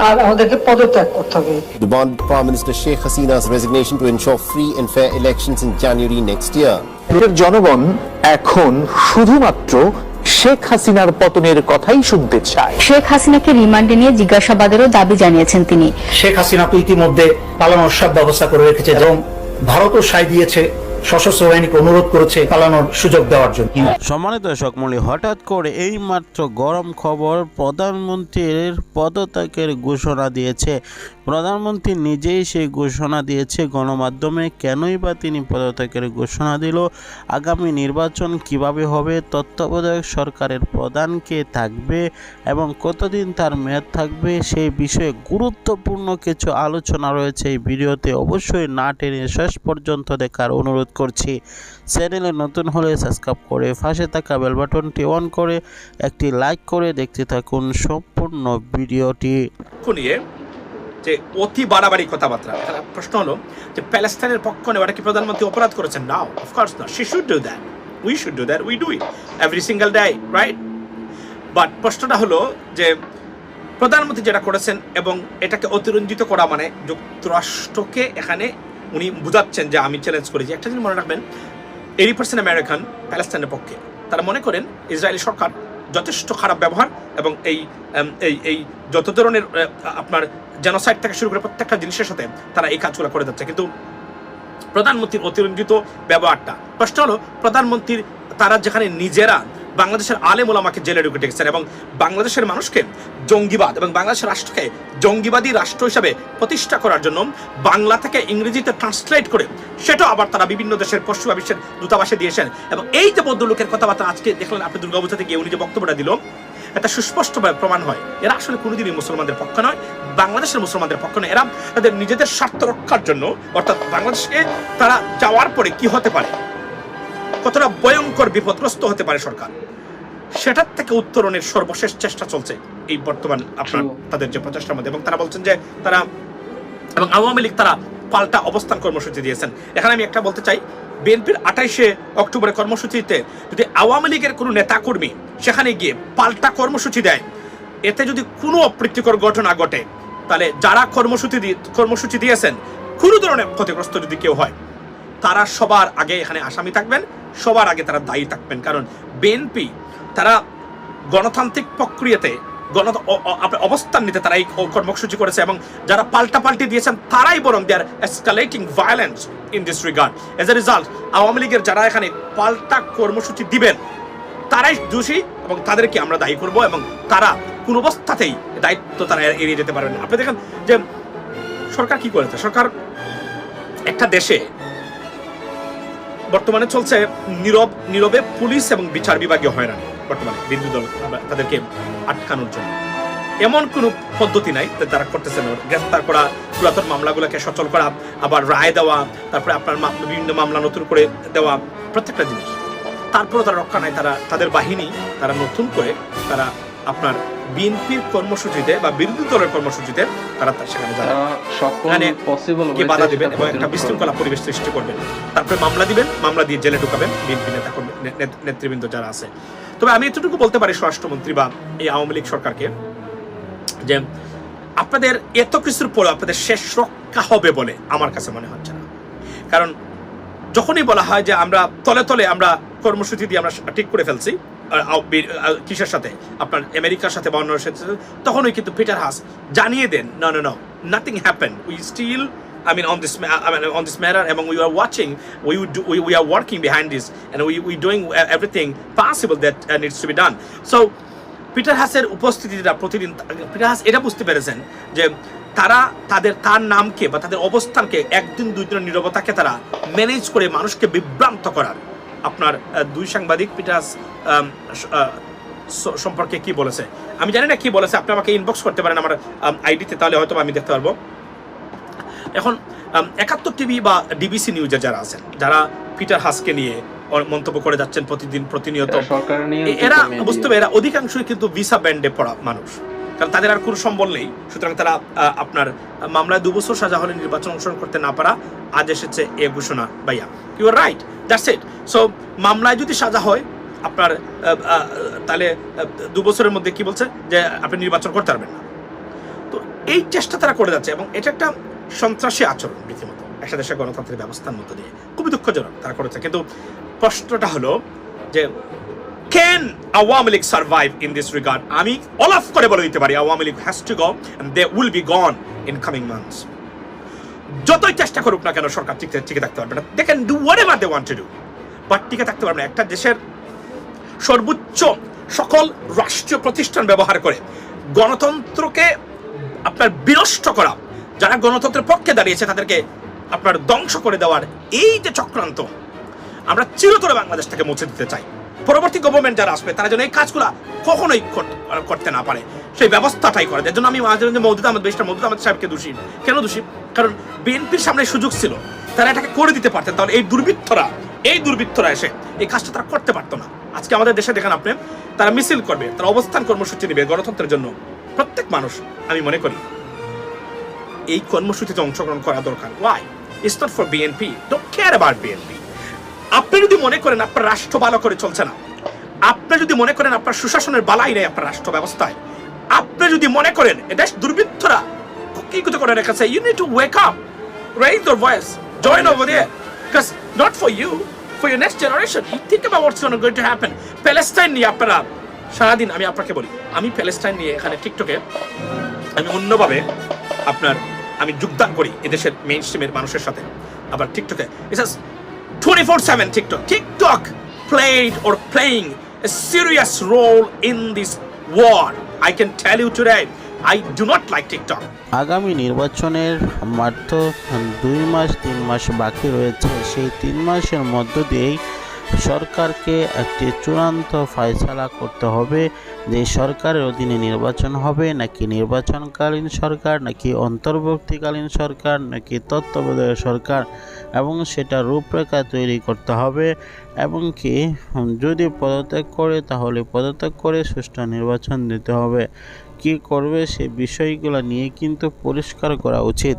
আর আমাদেরকে পদত্যাগ করতে হবে। Demand Prime Minister Sheikh Hasina's resignation to ensure free and fair elections in January next year. জনগণ এখন শুধুমাত্র শেখ হাসিনার পতনের কথাই শুনতে চায়। শেখ হাসিনাকে রিমান্ডে নিয়ে জিজ্ঞাসাবাদেরও দাবি জানিয়েছেন তিনি। শেখ হাসিনা তো ইতিমধ্যে পালানোর সব ব্যবস্থা করে রেখেছে এবং ভারতও সায় দিয়েছে, সশস্ত্র বাহিনীকে অনুরোধ করেছে পালানোর সুযোগ দেওয়ার জন্য। সম্মানিত দর্শক মণ্ডলী, হঠাৎ করে এই মাত্র গরম খবর, প্রধানমন্ত্রীর পদত্যাগের ঘোষণা দিয়েছে। প্রধানমন্ত্রী নিজেই সেই ঘোষণা দিয়েছে গণমাধ্যমে। কেনই বা তিনি পদত্যাগের ঘোষণা দিল, আগামী নির্বাচন কিভাবে হবে, তত্ত্বাবধায়ক সরকারের প্রধান কে থাকবে এবং কতদিন তার মেয়াদ থাকবে, সেই বিষয়ে গুরুত্বপূর্ণ কিছু আলোচনা রয়েছে এই ভিডিওতে। অবশ্যই না টেনে শেষ পর্যন্ত দেখার অনুরোধ করছি। চ্যানেলে নতুন হলে সাবস্ক্রাইব করে পাশে থাকা বেল বাটনটি অন করে একটি লাইক করে দেখতে থাকুন সম্পূর্ণ ভিডিওটি। নিয়ে যে অতি বাড়াবাড়ি কথাবার্তা, প্রশ্ন হলো যে প্যালেস্টাইনের পক্ষ নেওয়াটা কি প্রধানমন্ত্রী অপরাধ করেছেন? নাও, অফকোর্স না। She should do that, we should do that, we do it every single day, right? But প্রশ্নটা হলো যে প্রধানমন্ত্রী যেটা করেছেন এবং এটাকে অতিরঞ্জিত করা মানে যুক্তরাষ্ট্রকে এখানে উনি বুঝাচ্ছেন যে আমি চ্যালেঞ্জ করেছি। একটা জিনিস মনে রাখবেন, 80% আমেরিকান প্যালেস্টাইনের পক্ষে। তারা মনে করেন ইসরায়েলি সরকার যথেষ্ট খারাপ ব্যবহার এবং এই যত ধরনের আপনার জেনোসাইড থেকে শুরু করে প্রত্যেকটা জিনিসের সাথে তারা এই কাজগুলো করে যাচ্ছে। কিন্তু প্রধানমন্ত্রীর অতিরঞ্জিত ব্যবহারটা, প্রশ্ন হলো প্রধানমন্ত্রীর তারা যেখানে নিজেরা বাংলাদেশের আলেম ওলামাকে জেলে ঢুকে রেখেছেন এবং বাংলাদেশের মানুষকে জঙ্গিবাদ এবং বাংলাদেশের রাষ্ট্রকে জঙ্গিবাদী রাষ্ট্র হিসাবে প্রতিষ্ঠা করার জন্য বাংলা থেকে ইংরেজিতে ট্রান্সলেট করে সেটাও আবার তারা বিভিন্ন দেশের পশ্চিমা বিশ্বের দূতাবাসে দিয়েছেন। এবং এই যে ভদ্রলোকের কথাবার্তা আজকে দেখলেন আপনি দুর্গাপূজাতে গিয়ে উনি যে বক্তব্যটা দিল, এটা সুস্পষ্টভাবে প্রমাণ হয় এরা আসলে কোনোদিনই মুসলমানদের পক্ষ নয়, বাংলাদেশের মুসলমানদের পক্ষ নয়। এরা তাদের নিজেদের স্বার্থ রক্ষার জন্য, অর্থাৎ বাংলাদেশকে তারা যাওয়ার পরে কি হতে পারে, কতটা ভয়ঙ্কর বিপদগ্রস্ত হতে পারে সরকার, সেটার থেকে উত্তরণের সর্বশেষ চেষ্টা চলছে এই বর্তমান আপনার তাদের যে প্রচেষ্টার মধ্যে। এবং তারা বলছেন যে তারা এবং আওয়ামী লীগ তারা পাল্টা অবস্থান কর্মসূচি দিয়েছেন। এখানে আমি একটা বলতে চাই, বিএনপির 28শে অক্টোবরের কর্মসূচিতে যদি আওয়ামী লীগের কোনো নেতাকর্মী সেখানে গিয়ে পাল্টা কর্মসূচি দেয়, এতে যদি কোনো অপ্রীতিকর ঘটনা ঘটে, তাহলে যারা কর্মসূচি দিয়েছেন কোনো ধরনের ক্ষতিগ্রস্ত যদি কেউ হয়, তারা সবার আগে এখানে আসামি থাকবেন, সবার আগে তারা দায়ী থাকবেন। কারণ বিএনপি তারা গণতান্ত্রিক প্রক্রিয়াতে অবস্থান নিতে তারা এই কর্মসূচি করেছে এবং যারা পাল্টাপাল্টি দিয়েছেন তারাই বরং they are escalating violence in this regard. As a result Awami লীগের যারা এখানে পাল্টা কর্মসূচি দিবেন তারাই দোষী এবং তাদেরকে আমরা দায়ী করব এবং তারা কোন অবস্থাতেই দায়িত্ব তারা এড়িয়ে যেতে পারবেন না। আপনি দেখেন যে সরকার কি করেছে, সরকার একটা দেশে বর্তমানে চলছে নীরবে পুলিশ এবং বিচার বিভাগীয় হয়রানি। বর্তমানে বিরোধী দল তাদেরকে আটকানোর জন্য এমন কোন পদ্ধতি নাই তারা করতেছেন। গ্রেফতার করা, পুরাতন মামলাগুলোকে সচল করা, আবার রায় দেওয়া, তারপরে আপনার বিভিন্ন মামলা নতুন করে দেওয়া, প্রত্যেকটা জিনিস। তারপরে তারা রক্ষা নাই, তারা তাদের বাহিনী তারা নতুন করে তারা আপনার বিএনপির কর্মসূচিতে বা বিরোধী দলের কর্মসূচিতে তারা সেখানে বাধা দিবেন এবং একটা বিশৃঙ্খলা পরিবেশ সৃষ্টি করবেন। তারপরে মামলা দিবেন, মামলা দিয়ে জেলে ঢুকাবেন বিএনপি নেতৃবৃন্দ যারা আছে। তবে আমি এতটুকু বলতে পারি স্বরাষ্ট্রমন্ত্রী বা এই আওয়ামী লীগ সরকারকে যে আপনাদের এত কিছুর পরে আপনাদের শেষ রক্ষা হবে বলে আমার কাছে মনে হচ্ছে না। কারণ যখনই বলা হয় যে আমরা তলে তলে আমরা কর্মসূচি দিয়ে আমরা ঠিক করে ফেলছি কিসের সাথে, আপনার আমেরিকার সাথে বা অন্য সাথে, তখনই কিন্তু পিটার হাস জানিয়ে দেন no, nothing happened, we still on this matter এবং we are watching, we are working behind this and we doing everything possible that needs to be done. So Peter হাসের উপস্থিতিটা প্রতিদিন পিটার হাস এটা বুঝতে পেরেছেন যে তারা তার নামকে বা তাদের অবস্থানকে একদিন দুই দিনের নীরবতাকে তারা ম্যানেজ করে মানুষকে বিভ্রান্ত করার। আপনার দুই সাংবাদিক পিটার হাস সম্পর্কে কি বলেছে আমি জানি না, কি বলেছে আপনি আমাকে ইনবক্স করতে পারেন আমার আইডিতে, তাহলে হয়তো আমি দেখতে পারবো। এখন 71 টিভি বা ডিবিসি নিউজে যারা আছেন, যারা পিটার হাসকে নিয়ে মন্তব্য করে যাচ্ছেন প্রতিনিয়ত, এরা বুঝতে হবে এরা অধিকাংশই কিন্তু ভিসা ব্যান্ডে পড়া মানুষ, কারণ তাদের আর কোনো সম্বল নেই। সুতরাং তারা আপনার মামলায় 2 বছর সাজা হলে নির্বাচন অংশগ্রহণ করতে না পারা, আজ এসেছে এ ঘোষণা। ভাইয়া you are right, that's it. So মামলায় যদি সাজা হয় আপনার তাহলে 2 বছরের মধ্যে কি বলছে যে আপনি নির্বাচন করতে পারবেন না। তো এই চেষ্টা তারা করে যাচ্ছে এবং এটা একটা সন্ত্রাসী আচরণ রীতিমতো একটা দেশের গণতান্ত্রিক ব্যবস্থার মধ্য দিয়ে, খুবই দুঃখজনক তারা করেছে। কিন্তু প্রশ্নটা হলো যে can Awami League survive in this regard? আমি অলাফ করে বলে দিতে পারি Awami League has to go and they will be gone in coming months. যতই চেষ্টা করুক না কেন সরকার টিকে থাকতে পারবে না। They can do whatever they want to do, but টিকে থাকতে পারবে না। একটা দেশের সর্বোচ্চ সকল রাষ্ট্রীয় প্রতিষ্ঠান ব্যবহার করে গণতন্ত্রকে আপনার বিনষ্ট করা, যারা গণতন্ত্রের পক্ষে দাঁড়িয়েছে তাদেরকে আপনার ধ্বংস করে দেওয়ার এই যে চক্রান্ত, আমরা চিরতরে বাংলাদেশ থেকে মুছে দিতে চাই। পরবর্তী গভর্নমেন্ট যারা আসবে তারা যেন এই কাজগুলা কখনোই করতে না পারে, সেই ব্যবস্থাটাই করে। যার জন্য আমি মাঝে মাঝে মওদুদ আহমেদ সাহেবকে দোষী। কেন দোষী? কারণ বিএনপির সামনে সুযোগ ছিল, তারা এটাকে করে দিতে পারতেন, তাহলে এই দুর্বৃত্তরা এসে এই কাজটা তারা করতে পারতো না। আজকে আমাদের দেশে দেখেন আপনি, তারা মিছিল করবে, তারা অবস্থান কর্মসূচি নেবে গণতন্ত্রের জন্য। প্রত্যেক মানুষ আমি মনে করি এই কর্মসূচিতে অংশগ্রহণ করা দরকার। Why? It's not for BNP, don't care about BNP. আপনি যদি মনে করেন আপনার রাষ্ট্র ভালো করে চলছে না, আপনি যদি মনে করেন আপনার সুশাসনের বালাই নেই আপনার রাষ্ট্র ব্যবস্থায়, আপনি যদি মনে করেন এটা দুর্বৃত্তরা কি করে রেখেছে, you need to wake up, raise your voice, join over there, because not for you, for your next generation. You think about what's going to happen. Palestine নিয়ে আপনারা সারাদিন, আমি আপনাকে বলি, আমি প্যালেস্টাইন নিয়ে এখানে টিকটকে আমি অন্যভাবে আমি যোগদান করি এদেশের মেইন স্ট্রিমের মানুষের সাথে। আবার টিকটকে it's 24/7 TikTok played or playing a serious role in this war. I can tell you today, I do not like TikTok. আগামী নির্বাচনের মাত্র 2-3 মাস বাকি রয়েছে। সেই 3 মাসের মধ্য দিয়েই সরকারকে একটি চূড়ান্ত ফয়সালা করতে হবে যে সরকারের অধীনে নির্বাচন হবে নাকি নির্বাচনকালীন সরকার, নাকি অন্তর্বর্তীকালীন সরকার, নাকি তত্ত্বাবধায়ক সরকার, এবং সেটা রূপরেখা তৈরি করতে হবে। এবং কি যদি পদত্যাগ করে তাহলে পদত্যাগ করে সুষ্ঠু নির্বাচন দিতে হবে। কি করবে সে বিষয়গুলো নিয়ে কিন্তু পরিষ্কার করা উচিত।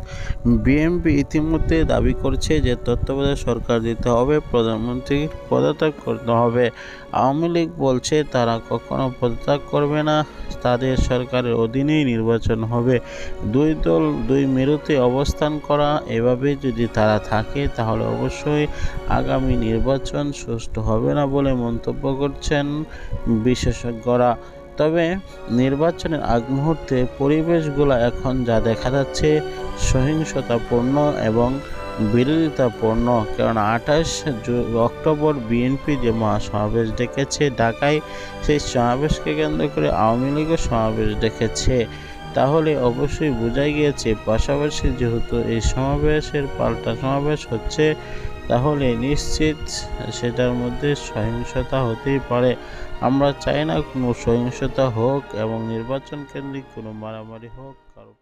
বিএনপি ইতিমধ্যে দাবি করছে যে তত্ত্বাবধায়ক সরকার দিতে হবে, প্রধানমন্ত্রীর পদত্যাগ করতে হবে। আওয়ামী লীগ বলছে তারা কখনো পদত্যাগ করবে না, তাদের সরকারের অধীনেই নির্বাচন হবে। দুই দল দুই মেরুতে অবস্থান করা, এভাবে যদি তারা থাকে তাহলে অবশ্যই আগামী নির্বাচন সুষ্ঠু হবে না বলে মন্তব্য করছেন বিশেষজ্ঞরা। তবে নির্বাচনের আগ মুহূর্তে পরিবেশগুলো এখন যা দেখা যাচ্ছে সহিংসতাপূর্ণ এবং বিরোধিতাপূর্ণ। কারণ 28 অক্টোবর বিএনপি যে মহাসমাবেশ ডেকেছে ঢাকায়, সেই সমাবেশকে কেন্দ্র করে আওয়ামী লীগও সমাবেশ ডেকেছে। তাহলে অবশ্যই বোঝাই গিয়েছে পাশাপাশি যেহেতু এই সমাবেশের পাল্টা সমাবেশ হচ্ছে, তাহলে নিশ্চিত সেটার মধ্যে সহিংসতা হতেই পারে। আমরা চাই না কোনো সহিংসতা হোক এবং নির্বাচন কেন্দ্রিক কোনো মারামারি হোক কারো।